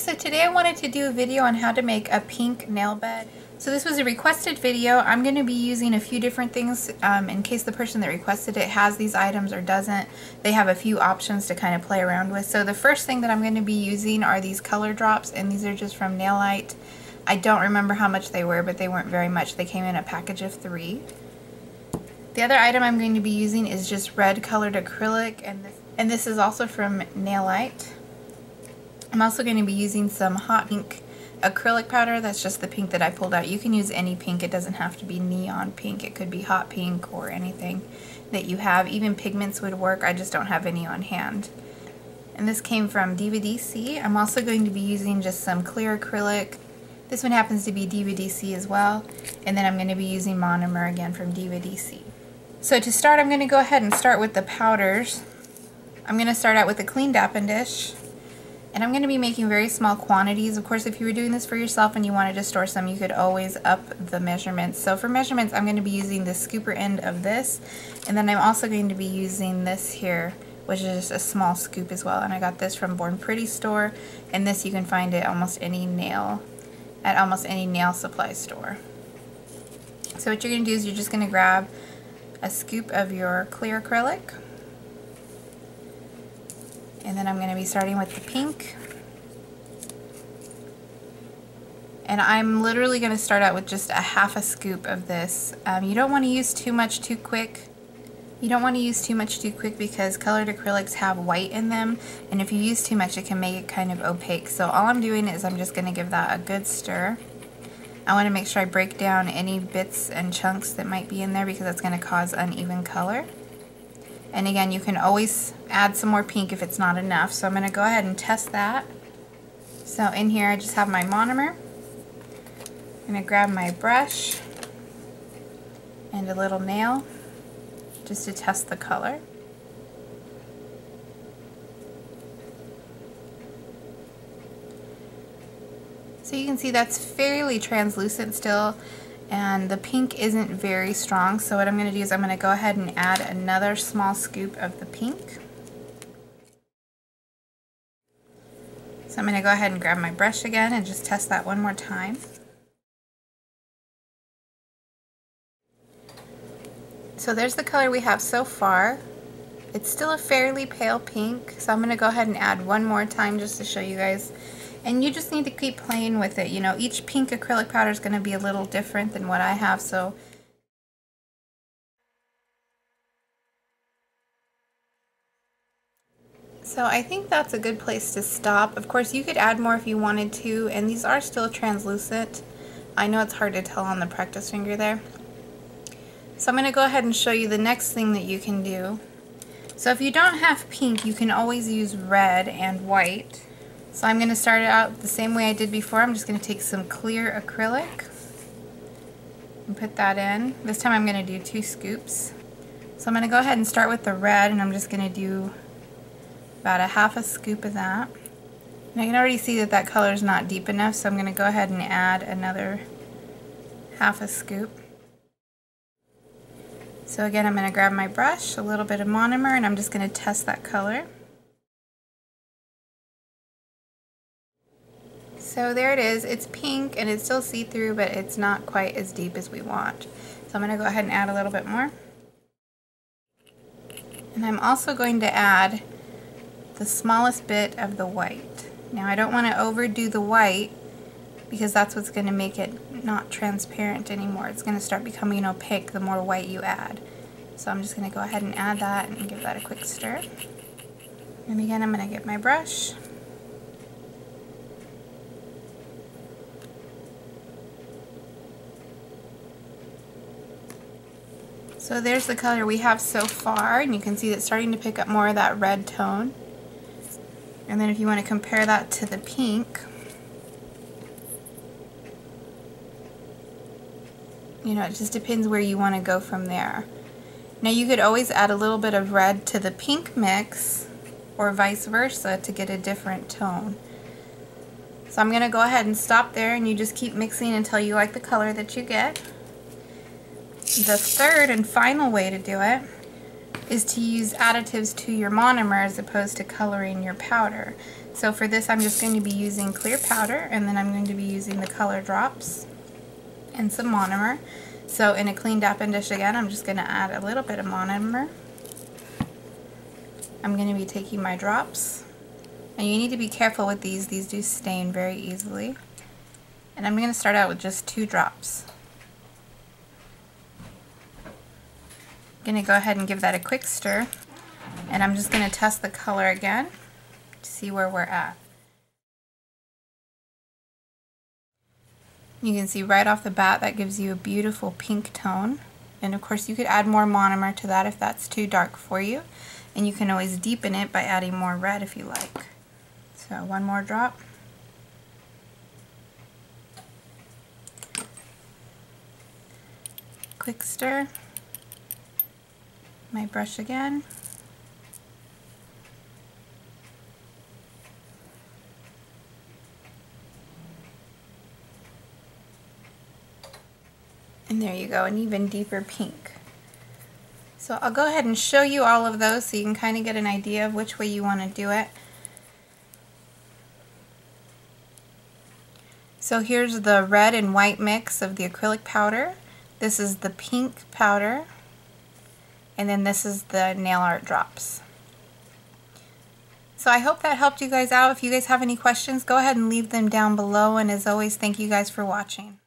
so today I wanted to do a video on how to make a pink nail bed. So this was a requested video. I'm going to be using a few different things in case the person that requested it has these items or doesn't. They have a few options to kind of play around with. So the first thing that I'm going to be using are these color drops, and these are just from Nailite. I don't remember how much they were, but they weren't very much. They came in a package of 3. The other item I'm going to be using is just red colored acrylic, and this is also from Nailite. I'm also going to be using some hot pink acrylic powder. That's just the pink that I pulled out. You can use any pink. It doesn't have to be neon pink. It could be hot pink or anything that you have. Even pigments would work. I just don't have any on hand. And this came from DVDC. I'm also going to be using just some clear acrylic. This one happens to be DVDC as well. And then I'm going to be using monomer again from DVDC. So to start, I'm going to go ahead and start with the powders. I'm going to start out with a clean dapping dish. And I'm going to be making very small quantities. Of course, if you were doing this for yourself and you wanted to store some, you could always up the measurements. So for measurements, I'm going to be using the scooper end of this. And then I'm also going to be using this here, which is just a small scoop as well. And I got this from Born Pretty store. And this you can find at almost any nail supply store. So what you're going to do is you're just going to grab a scoop of your clear acrylic. And then I'm going to be starting with the pink. And I'm literally going to start out with just a half a scoop of this. You don't want to use too much too quick. You don't want to use too much too quick because colored acrylics have white in them. And if you use too much, it can make it kind of opaque. So all I'm doing is I'm just going to give that a good stir. I want to make sure I break down any bits and chunks that might be in there because that's going to cause uneven color. And again, you can always add some more pink if it's not enough. So I'm going to go ahead and test that. So in here I just have my monomer. I'm going to grab my brush and a little nail just to test the color. So you can see that's fairly translucent still. And the pink isn't very strong, so what I'm going to do is I'm going to go ahead and add another small scoop of the pink. So I'm going to go ahead and grab my brush again and just test that one more time. So there's the color we have so far. It's still a fairly pale pink, so I'm going to go ahead and add one more time just to show you guys. And you just need to keep playing with it. You know, each pink acrylic powder is going to be a little different than what I have, so I think that's a good place to stop. Of course, you could add more if you wanted to, and these are still translucent. I know it's hard to tell on the practice finger there. So I'm going to go ahead and show you the next thing that you can do. So if you don't have pink, you can always use red and white. So I'm going to start it out the same way I did before. I'm just going to take some clear acrylic and put that in. This time I'm going to do 2 scoops. So I'm going to go ahead and start with the red, and I'm just going to do about a half a scoop of that. And I can already see that that color is not deep enough, so I'm going to go ahead and add another half a scoop. So again, I'm going to grab my brush, a little bit of monomer, and I'm just going to test that color. So there it is. It's pink and it's still see-through, but it's not quite as deep as we want. So I'm going to go ahead and add a little bit more. And I'm also going to add the smallest bit of the white. Now I don't want to overdo the white because that's what's going to make it not transparent anymore. It's going to start becoming opaque the more white you add. So I'm just going to go ahead and add that and give that a quick stir. And again, I'm going to get my brush. So there's the color we have so far, and you can see that it's starting to pick up more of that red tone. And then if you want to compare that to the pink, you know, it just depends where you want to go from there. Now you could always add a little bit of red to the pink mix, or vice versa, to get a different tone. So I'm going to go ahead and stop there, and you just keep mixing until you like the color that you get. The third and final way to do it is to use additives to your monomer as opposed to coloring your powder. So for this, I'm just going to be using clear powder, and then I'm going to be using the color drops and some monomer. So in a clean dappen dish again, I'm just going to add a little bit of monomer. I'm going to be taking my drops, and you need to be careful with these do stain very easily. And I'm going to start out with just 2 drops. I'm going to go ahead and give that a quick stir, and I'm just going to test the color again to see where we're at. You can see right off the bat that gives you a beautiful pink tone, and of course you could add more monomer to that if that's too dark for you, and you can always deepen it by adding more red if you like. So 1 more drop. Quick stir. My brush again. And there you go, an even deeper pink. So I'll go ahead and show you all of those so you can kind of get an idea of which way you want to do it. So here's the red and white mix of the acrylic powder. This is the pink powder. And then this is the nail art drops. So I hope that helped you guys out. If you guys have any questions, go ahead and leave them down below. And as always, thank you guys for watching.